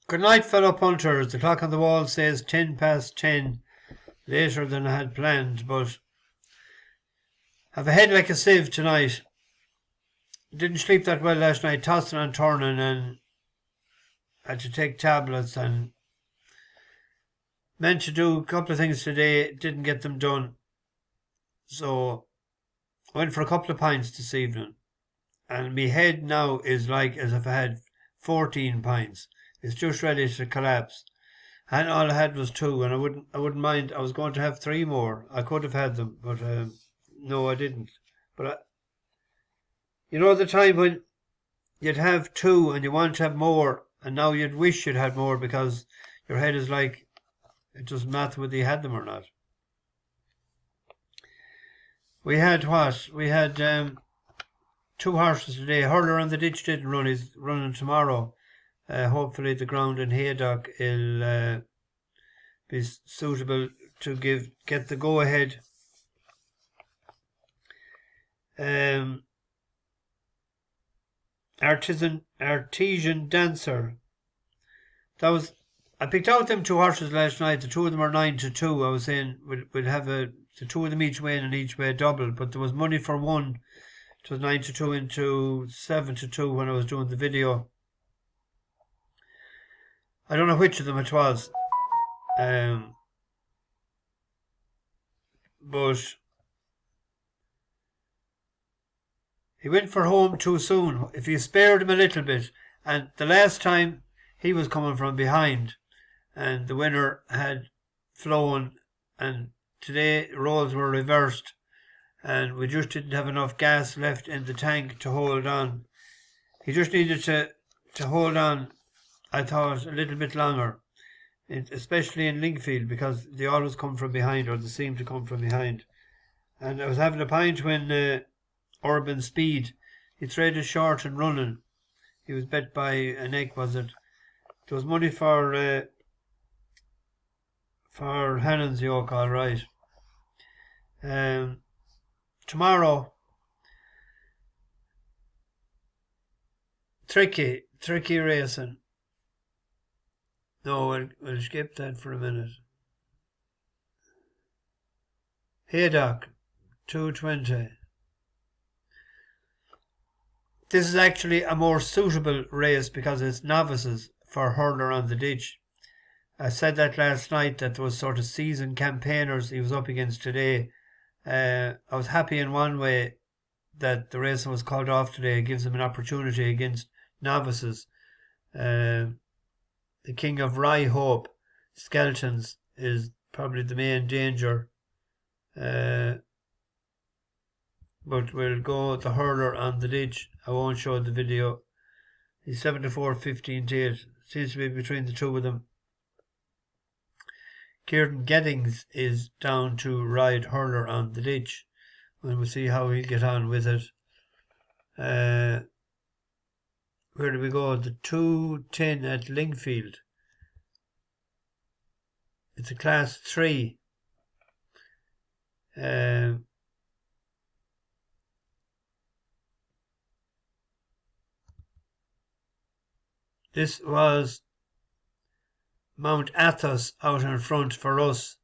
Good night, fellow punters. The clock on the wall says 10 past 10, later than I had planned, but have a head like a sieve tonight. Didn't sleep that well last night, tossing and turning, and had to take tablets, and meant to do a couple of things today, didn't get them done. So went for a couple of pints this evening, and my head now is like as if I had 14 pints. It's just ready to collapse. And all I had was 2, and I wouldn't mind. I was going to have 3 more. I could have had them, but no, I didn't. But you know the time when you'd have 2 and you want to have more, and now you'd wish you'd had more because your head is like, it doesn't matter whether you had them or not. We had what? We had 2 horses today. Hurlerontheditch didn't run. He's running tomorrow. Hopefully the ground in Haydock will be suitable to get the go ahead. Artesian Dancer. I picked out them 2 horses last night. The 2 of them are 9-2. I was saying we'd have the 2 of them each way and each way double, but there was money for one. It was 9-2 into 7-2 when I was doing the video. I don't know which of them it was. But he went for home too soon. If you spared him a little bit, and the last time he was coming from behind, and the winner had flown, and today roles were reversed, and we just didn't have enough gas left in the tank to hold on. He just needed to hold on, I thought, a little bit longer, especially in Lingfield, because they always come from behind, or they seem to come from behind. And I was having a pint when Urban Speed, he traded short and running. He was bet by an egg, was it? There was money for Hannon's yoke, all right. Tomorrow, tricky racing. No, we'll skip that for a minute. Haydock, 220. This is actually a more suitable race because it's novices for Hurlerontheditch. I said that last night, that there was sort of seasoned campaigners he was up against today. I was happy in one way that the racing was called off today. It gives them an opportunity against novices. The King of Rye Hope, Skeletons, is probably the main danger. But we'll go the Hurlerontheditch. I won't show the video. He's 7-4, 15-8. Seems to be between the 2 of them. Kieran Geddings is down to ride Hurlerontheditch, and we'll see how he'll get on with it. Where do we go? The 210 at Lingfield. It's a class 3. This was Mount Athos out in front for us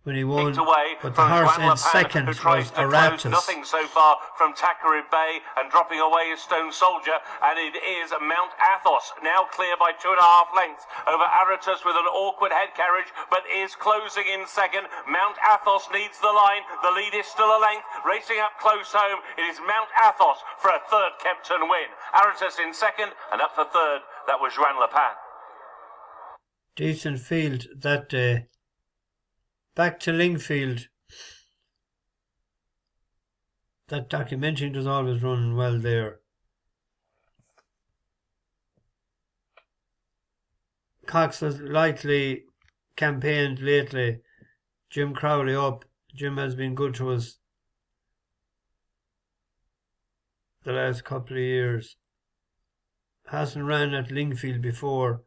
when he won, but the horse in second was Aratus. Nothing so far from Thackeray Bay and dropping away is Stone Soldier, and it is Mount Athos now clear by 2.5 lengths over Aratus with an awkward head carriage, but is closing in second. Mount Athos needs the line. The lead is still a length. Racing up close home, it is Mount Athos for a third Kempton win. Aratus in second, and up for third, that was Juan Lepin. Decent field that day. Back to Lingfield. That documentary was always running well there. Cox has lightly campaigned lately. Jim Crowley up. Jim has been good to us the last couple of years. Hasn't ran at Lingfield before,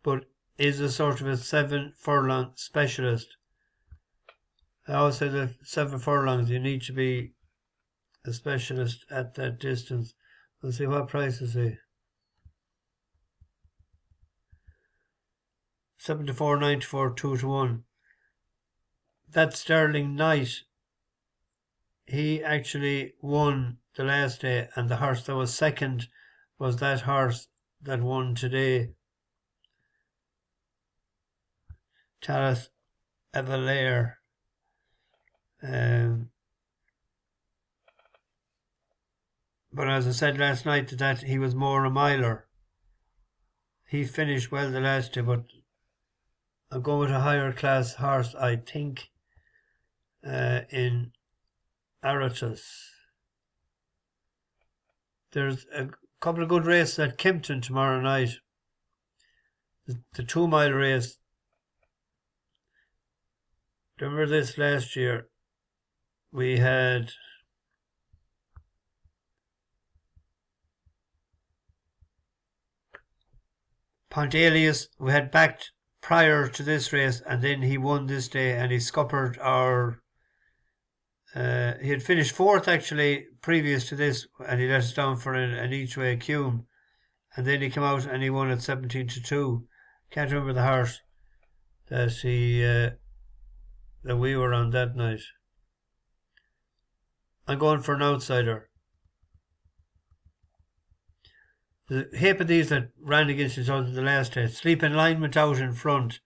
but is a sort of a 7 furlong specialist. I always say that 7 furlongs, you need to be a specialist at that distance. Let's see what price is he. 74, 94, 2-1. That Sterling Knight, he actually won the last day, and the horse that was second was that horse that won today, Talis Evalair. But as I said last night, that he was more a miler. He finished well the last day, but I'll go with a higher class horse, I think, in Aratus. There's a couple of good races at Kempton tomorrow night. The 2 mile race. Remember this last year? We had Pontelius, we had backed prior to this race, and then he won this day, and he scuppered our. He had finished 4th actually previous to this, and he let us down for an each way cume, and then he came out and he won at 17-2. Can't remember the horse that he that we were on that night. I'm going for an outsider. The heap of these that ran against each other the last day. Sleeping Line went out in front.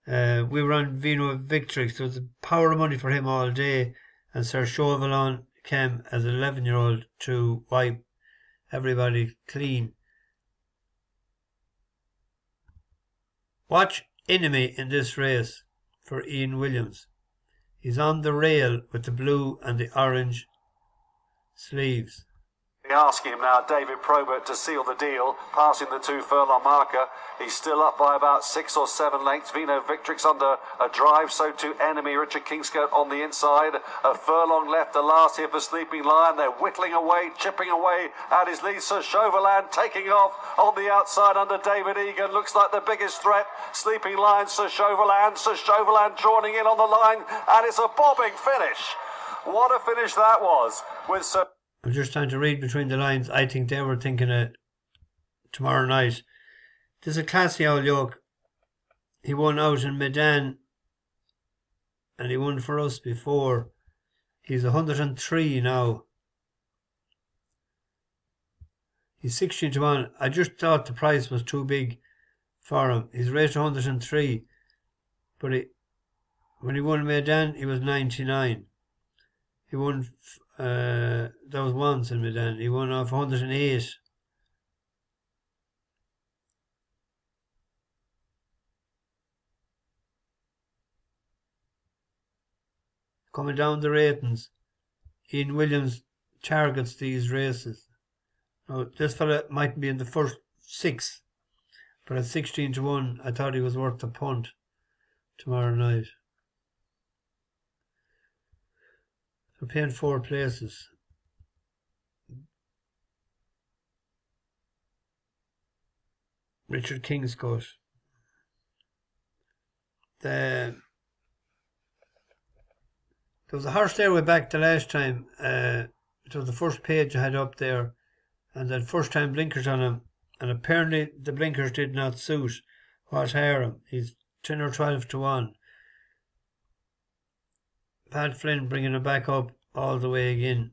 We were on Vino Victrix. There was a power of money for him all day. And Sir Chauvelin came as an 11-year-old to wipe everybody clean. Watch Enemy in this race for Ian Williams. He's on the rail with the blue and the orange sleeves. Asking him now, David Probert, to seal the deal, passing the 2 furlong marker. He's still up by about 6 or 7 lengths. Vino Victrix under a drive, so too Enemy. Richard Kingscote on the inside. A furlong left, the last here for Sleeping Lion. They're whittling away, chipping away at his lead. Sir Chauvelin taking off on the outside under David Egan. Looks like the biggest threat. Sleeping Lion, Sir Chauvelin joining in on the line, and it's a bobbing finish. What a finish that was with Sir... I'm just trying to read between the lines. I think they were thinking of tomorrow night. This is a classy old yoke. He won out in Medan, and he won for us before. He's 103 now. He's 16-1. I just thought the price was too big for him. He's rated 103, but when he won Medan, he was 99. He won. That was once in Medan. He won off 108. Coming down the ratings, Ian Williams targets these races. Now, this fella might be in the first 6, but at 16-1, I thought he was worth the punt tomorrow night. We're paying 4 places. Richard Kingscote. There was a horse there we backed the last time. It was the first page I had up there, and that first time blinkers on him, and apparently the blinkers did not suit Whatharm. He's 10 or 12-1. Pat Flynn bringing it back up all the way again.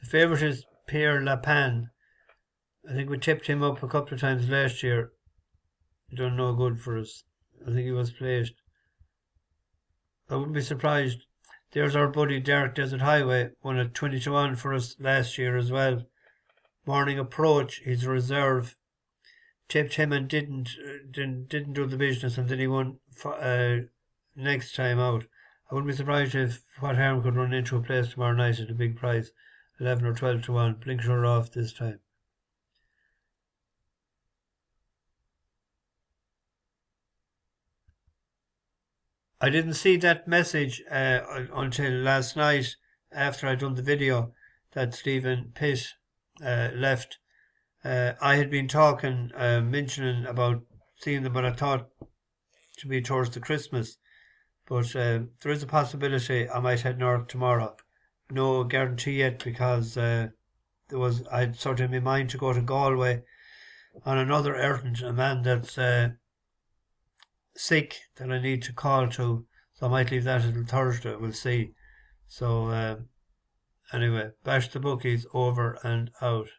The favourite is Pierre Lapin. I think we tipped him up a couple of times last year. He done no good for us. I think he was placed. I wouldn't be surprised. There's our buddy Derek Desert Highway, won at 20-1 for us last year as well. Morning Approach, he's a reserve. Tipped him and didn't do the business, and then he won next time out. I wouldn't be surprised if Whatharm could run into a place tomorrow night at a big price, 11 or 12-1. Blinkers are off this time. I didn't see that message until last night after I'd done the video that Stephen Pitt left. I had been talking, mentioning about seeing them, but I thought to be towards the Christmas. But there is a possibility I might head north tomorrow. No guarantee yet, because I'd sort of in my mind to go to Galway on another errand, a man that's sick that I need to call to, so I might leave that until Thursday. We'll see. So anyway, bash the bookies, over and out.